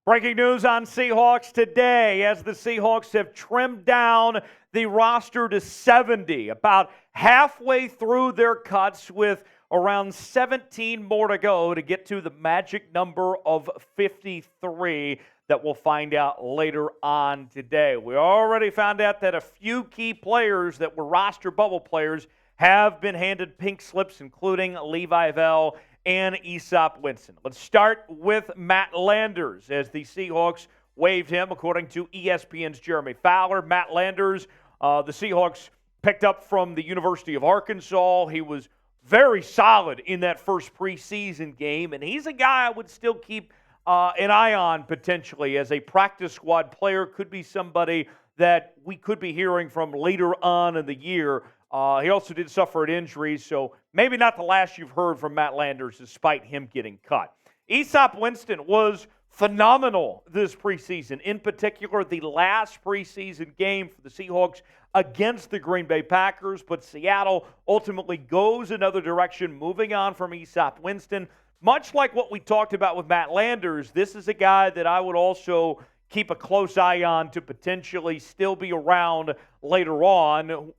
Breaking news on Seahawks Today as the Seahawks have trimmed down the roster to 70, about halfway through their cuts with around 17 more to go to get to the magic number of 53 that we'll find out later on today. We already found out that a few key players that were roster bubble players have been handed pink slips, including Levi Bell and Easop Winston. Let's start with Matt Landers as the Seahawks waived him, according to ESPN's Jeremy Fowler. Matt Landers, the Seahawks picked up from the University of Arkansas. He was very solid in that first preseason game, and he's a guy I would still keep an eye on potentially as a practice squad player. Could be somebody that we could be hearing from later on in the year. He also did suffer an injury, so maybe not the last you've heard from Matt Landers despite him getting cut. Easop Winston was phenomenal this preseason, in particular the last preseason game for the Seahawks against the Green Bay Packers, but Seattle ultimately goes another direction, moving on from Easop Winston. Much like what we talked about with Matt Landers, this is a guy that I would also keep a close eye on to potentially still be around later on,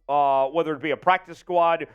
whether it be a practice squad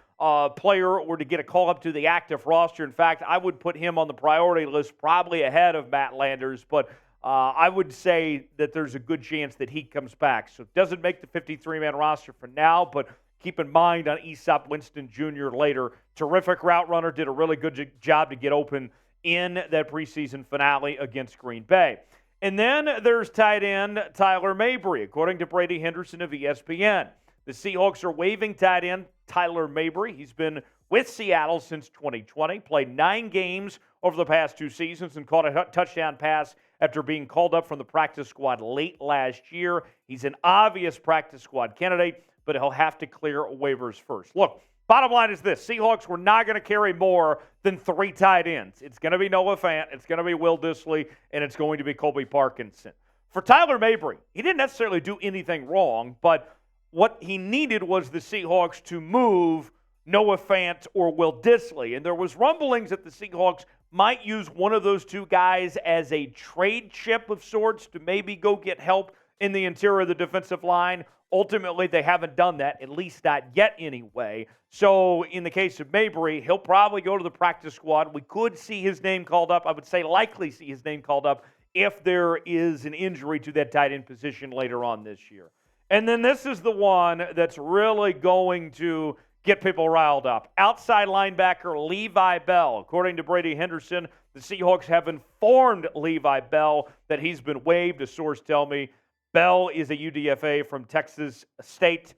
player or to get a call up to the active roster. In fact, I would put him on the priority list probably ahead of Matt Landers, but I would say that there's a good chance that he comes back. So it doesn't make the 53-man roster for now, but keep in mind on Easop Winston Jr. later. Terrific route runner, did a really good job to get open in that preseason finale against Green Bay. And then there's tight end Tyler Mabry, according to Brady Henderson of ESPN. The Seahawks are waiving tight end Tyler Mabry. He's been with Seattle since 2020, played 9 games over the past 2 seasons and caught a touchdown pass after being called up from the practice squad late last year. He's an obvious practice squad candidate, but he'll have to clear waivers first. Look, bottom line is this. Seahawks were not going to carry more than 3 tight ends. It's going to be Noah Fant, it's going to be Will Dissly, and it's going to be Colby Parkinson. For Tyler Mabry, he didn't necessarily do anything wrong, but what he needed was the Seahawks to move Noah Fant or Will Dissly. And there was rumblings that the Seahawks might use one of those 2 guys as a trade chip of sorts to maybe go get help in the interior of the defensive line. Ultimately, they haven't done that, at least not yet anyway. So in the case of Mabry, he'll probably go to the practice squad. We could see his name called up. I would say likely see his name called up if there is an injury to that tight end position later on this year. And then this is the one that's really going to get people riled up. Outside linebacker Levi Bell. According to Brady Henderson, the Seahawks have informed Levi Bell that he's been waived. A source tell me Bell is a UDFA from Texas State.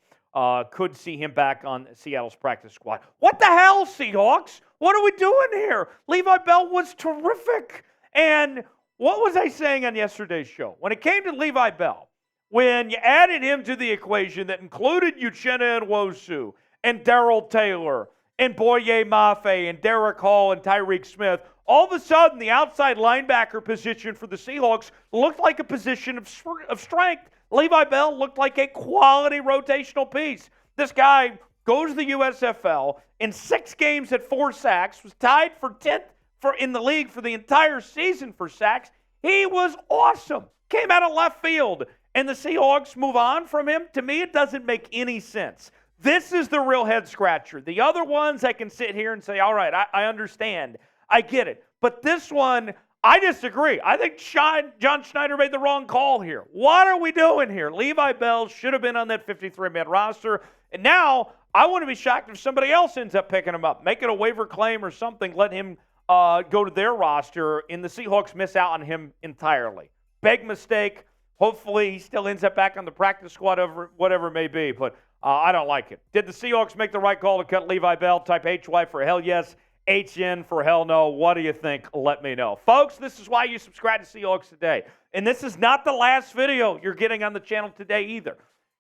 Could see him back on Seattle's practice squad. What the hell, Seahawks? What are we doing here? Levi Bell was terrific. And what was I saying on yesterday's show? When it came to Levi Bell, when you added him to the equation that included Uchenna Nwosu and Darrell Taylor and Boye Mafe and Derek Hall and Tyreek Smith, all of a sudden the outside linebacker position for the Seahawks looked like a position of strength. Levi Bell looked like a quality rotational piece. This guy goes to the USFL, in 6 games at 4 sacks, was tied for 10th in the league for the entire season for sacks. He was awesome. Came out of left field. And the Seahawks move on from him. To me, it doesn't make any sense. This is the real head scratcher. The other ones I can sit here and say, all right, I understand. I get it. But this one, I disagree. I think John Schneider made the wrong call here. What are we doing here? Levi Bell should have been on that 53-man roster. And now I wouldn't be shocked if somebody else ends up picking him up, making a waiver claim or something, let him go to their roster, and the Seahawks miss out on him entirely. Big mistake. Hopefully he still ends up back on the practice squad, whatever it may be, but I don't like it. Did the Seahawks make the right call to cut Levi Bell? Type HY for hell yes, HN for hell no. What do you think? Let me know. Folks, this is why you subscribe to Seahawks Today. And this is not the last video you're getting on the channel today either.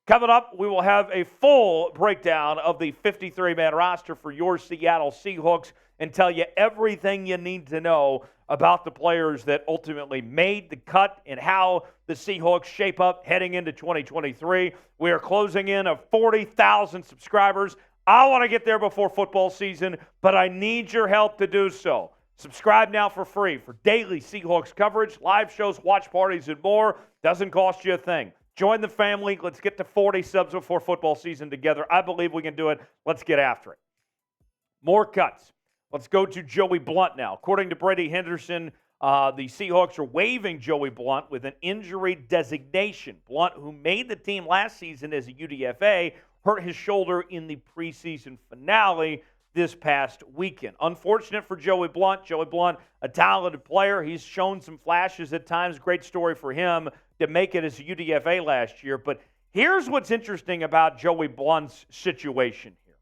Coming up, we will have a full breakdown of the 53-man roster for your Seattle Seahawks and tell you everything you need to know about the players that ultimately made the cut and how the Seahawks shape up heading into 2023. We are closing in on 40,000 subscribers. I want to get there before football season, but I need your help to do so. Subscribe now for free for daily Seahawks coverage, live shows, watch parties, and more. Doesn't cost you a thing. Join the family. Let's get to 40 subs before football season together. I believe we can do it. Let's get after it. More cuts. Let's go to Joey Blount now. According to Brady Henderson, the Seahawks are waiving Joey Blount with an injury designation. Blount, who made the team last season as a UDFA, hurt his shoulder in the preseason finale this past weekend. Unfortunate for Joey Blount. Joey Blount, a talented player. He's shown some flashes at times. Great story for him to make it as a UDFA last year. But here's what's interesting about Joey Blount's situation here.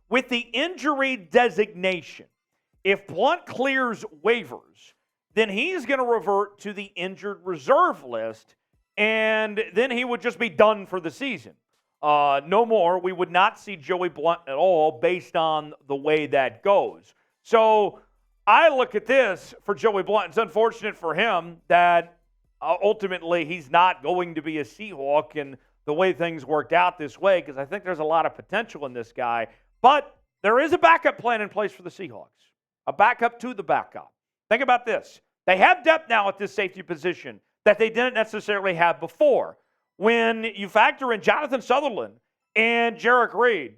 With the injury designation, if Blount clears waivers, then he's going to revert to the injured reserve list, and then he would just be done for the season. No more. We would not see Joey Blount at all based on the way that goes. So I look at this for Joey Blount. It's unfortunate for him that ultimately he's not going to be a Seahawk and the way things worked out this way, because I think there's a lot of potential in this guy. But there is a backup plan in place for the Seahawks, a backup to the backup. Think about this. They have depth now at this safety position that they didn't necessarily have before. When you factor in Jonathan Sutherland and Jarek Reed,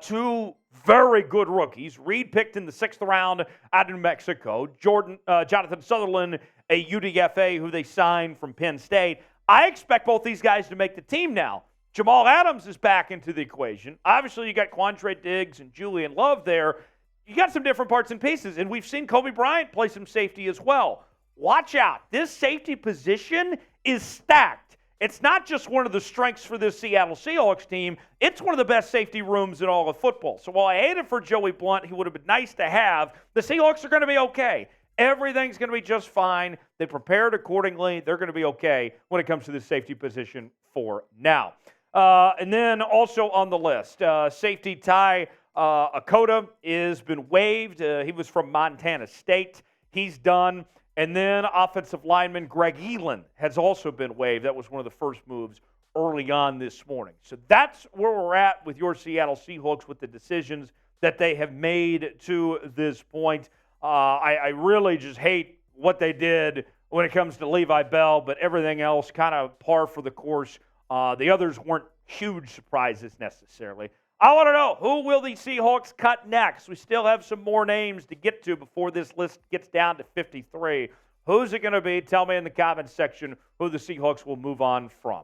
two very good rookies. Reed picked in the 6th round out of New Mexico. Jonathan Sutherland, a UDFA who they signed from Penn State. I expect both these guys to make the team now. Jamal Adams is back into the equation. Obviously, you got Quandre Diggs and Julian Love there. You got some different parts and pieces, and we've seen Kobe Bryant play some safety as well. Watch out. This safety position is stacked. It's not just one of the strengths for this Seattle Seahawks team. It's one of the best safety rooms in all of football. So while I hate it for Joey Blount, he would have been nice to have, the Seahawks are going to be okay. Everything's going to be just fine. They prepared accordingly. They're going to be okay when it comes to the safety position for now. And then also on the list, safety Ty Okada has been waived. He was from Montana State. He's done. And then offensive lineman Greg Eiland has also been waived. That was one of the first moves early on this morning. So that's where we're at with your Seattle Seahawks with the decisions that they have made to this point. I really just hate what they did when it comes to Levi Bell, but everything else kind of par for the course. The others weren't huge surprises necessarily. I want to know, who will the Seahawks cut next? We still have some more names to get to before this list gets down to 53. Who's it going to be? Tell me in the comments section who the Seahawks will move on from.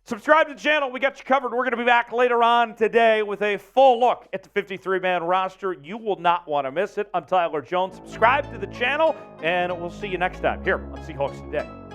Subscribe to the channel. We got you covered. We're going to be back later on today with a full look at the 53-man roster. You will not want to miss it. I'm Tyler Jones. Subscribe to the channel, and we'll see you next time here on Seahawks Today.